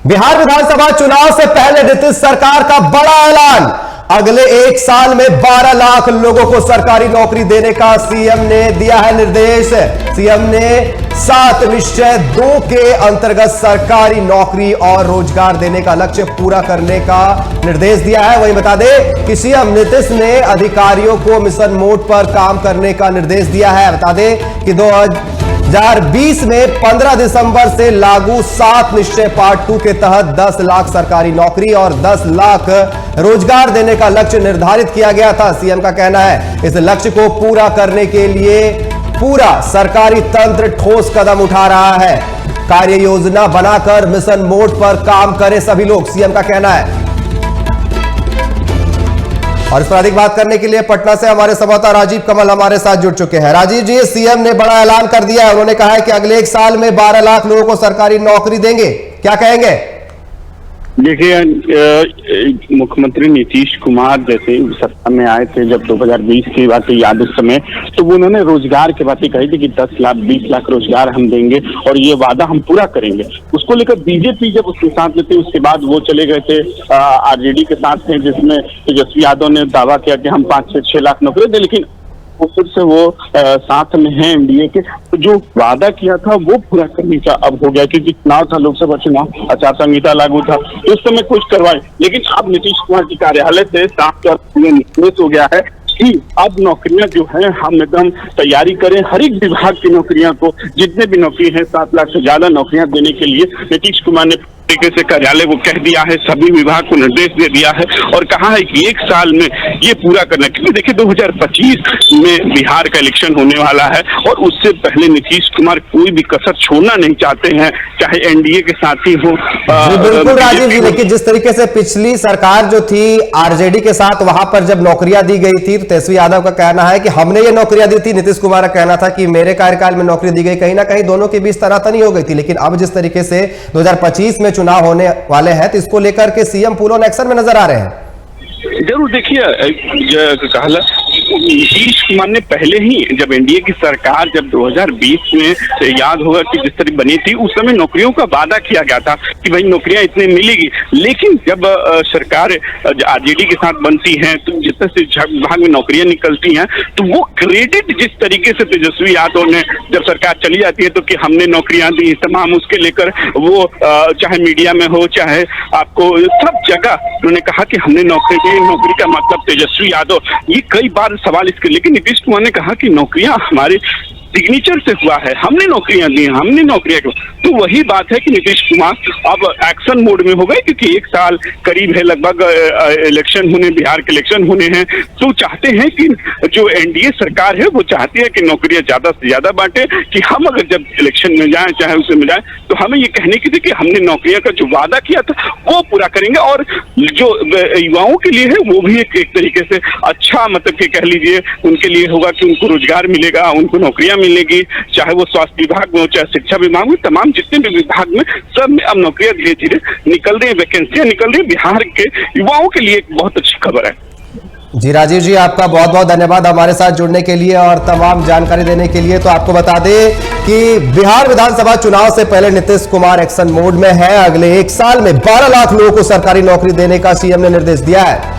बिहार विधानसभा चुनाव से पहले नीतीश सरकार का बड़ा ऐलान। अगले एक साल में 12 लाख लोगों को सरकारी नौकरी देने का सीएम ने दिया है निर्देश। सीएम ने 7 निश्चय 2 के अंतर्गत सरकारी नौकरी और रोजगार देने का लक्ष्य पूरा करने का निर्देश दिया है। वहीं बता दें कि सीएम नीतीश ने अधिकारियों को मिशन मोड पर काम करने का निर्देश दिया है। बता दें कि 2020 में 15 दिसंबर से लागू 7 निश्चय पार्ट 2 के तहत 10 लाख सरकारी नौकरी और 10 लाख रोजगार देने का लक्ष्य निर्धारित किया गया था। सीएम का कहना है इस लक्ष्य को पूरा करने के लिए पूरा सरकारी तंत्र ठोस कदम उठा रहा है। कार्य योजना बनाकर मिशन मोड पर काम करें सभी लोग, सीएम का कहना है। और इस पर अधिक बात करने के लिए पटना से हमारे संवाददाता राजीव कमल हमारे साथ जुड़ चुके हैं। राजीव जी, सीएम ने बड़ा ऐलान कर दिया है। उन्होंने कहा है कि अगले एक साल में 12 लाख लोगों को सरकारी नौकरी देंगे, क्या कहेंगे? देखिए, मुख्यमंत्री नीतीश कुमार जैसे सत्ता में आए थे जब 2020 की बात याद उस समय, तो उन्होंने रोजगार की बातें कही थी कि 10 लाख 20 लाख रोजगार हम देंगे और ये वादा हम पूरा करेंगे। उसको लेकर बीजेपी जब उसके साथ में थी, उसके बाद वो चले गए थे आरजेडी के साथ थे, जिसमें तेजस्वी यादव ने दावा किया कि हम 5 से 6 लाख नौकरी दें, लेकिन वो फिर से वो साथ में है एनडीए के। तो जो वादा किया था वो पूरा करने का अब हो गया, क्योंकि चुनाव था, लोकसभा चुनाव, आचार संहिता लागू था, उस समय कुछ करवाए। लेकिन अब नीतीश कुमार के कार्यालय से साफ तौर पर निर्देश हो गया है कि अब नौकरियां जो है हम एकदम तैयारी करें। हर एक विभाग की नौकरियां को, जितने भी नौकरी है 7 लाख से ज्यादा नौकरियां देने के लिए नीतीश कुमार ने तरीके से कार्यालय को कह दिया है, सभी विभाग को निर्देश दे दिया है और कहा है कि एक साल में ये पूरा करना। क्योंकि देखिए 2025 में बिहार का इलेक्शन होने वाला है और उससे पहले नीतीश कुमार कोई भी कसर छोड़ना नहीं चाहते हैं, चाहे एनडीए के साथी हो। बिल्कुल राजीव जी, देखिए जिस तरीके से पिछली सरकार जो थी आरजेडी के साथ, वहां पर जब नौकरियां दी गई थी, तेजस्वी यादव का कहना है कि हमने ये नौकरियां दी थी, नीतीश कुमार का कहना था कि मेरे कार्यकाल में नौकरी दी गई। कहीं ना कहीं दोनों के बीच तनातनी हो गई थी। लेकिन अब जिस तरीके से 2025 में चुनाव होने वाले हैं, तो इसको लेकर के सीएम फुल ऑन एक्शन में नजर आ रहे हैं। जरूर, देखिए नीतीश कुमार ने पहले ही जब एनडीए की सरकार जब 2020 में याद होगा कि जिस तरह बनी थी, उस समय नौकरियों का वादा किया गया था कि भाई नौकरियां इतने मिलेगी। लेकिन जब सरकार आरजेडी के साथ बनती है तो जिस तरह से विभाग में नौकरियां निकलती हैं, तो वो क्रेडिट जिस तरीके से तेजस्वी यादव ने जब सरकार चली जाती है तो कि हमने नौकरियां दी तमाम, उसके लेकर वो चाहे मीडिया में हो चाहे आपको सब जगह उन्होंने कहा कि हमने नौकरी का मतलब तेजस्वी यादव, ये कई बार सवाल इसके। लेकिन नीतीश कुमार ने कहा कि नौकरियां हमारे सिग्नेचर से हुआ है, हमने नौकरियां दी, हमने नौकरियां की। तो वही बात है कि नीतीश कुमार अब एक्शन मोड में हो गए, क्योंकि एक साल करीब है लगभग इलेक्शन होने, बिहार के इलेक्शन होने हैं। तो चाहते हैं कि जो एनडीए सरकार है वो चाहती है कि नौकरियां ज्यादा से ज्यादा बांटे, कि हम अगर जब इलेक्शन में जाए चाहे उसमें जाए तो हमें ये कहने की थी कि हमने नौकरियां का जो वादा किया था वो पूरा करेंगे। और जो युवाओं के लिए है वो भी एक तरीके से अच्छा, मतलब कि कह लीजिए उनके लिए होगा कि उनको रोजगार मिलेगा, उनको नौकरियां मिलेगी, चाहे वो स्वास्थ्य विभाग में हो चाहे शिक्षा विभाग में, तमाम जितने भी विभाग में सब में अब नौकरियां धीरे धीरे निकल रही है, वैकेंसियां निकल रही है। बिहार के युवाओं के लिए एक बहुत अच्छी खबर है। जी राजीव जी, आपका बहुत बहुत धन्यवाद हमारे साथ जुड़ने के लिए और तमाम जानकारी देने के लिए। तो आपको बता दें कि बिहार विधानसभा चुनाव से पहले नीतीश कुमार एक्शन मोड में है। अगले एक साल में 12 लाख लोगों को सरकारी नौकरी देने का सीएम ने निर्देश दिया है।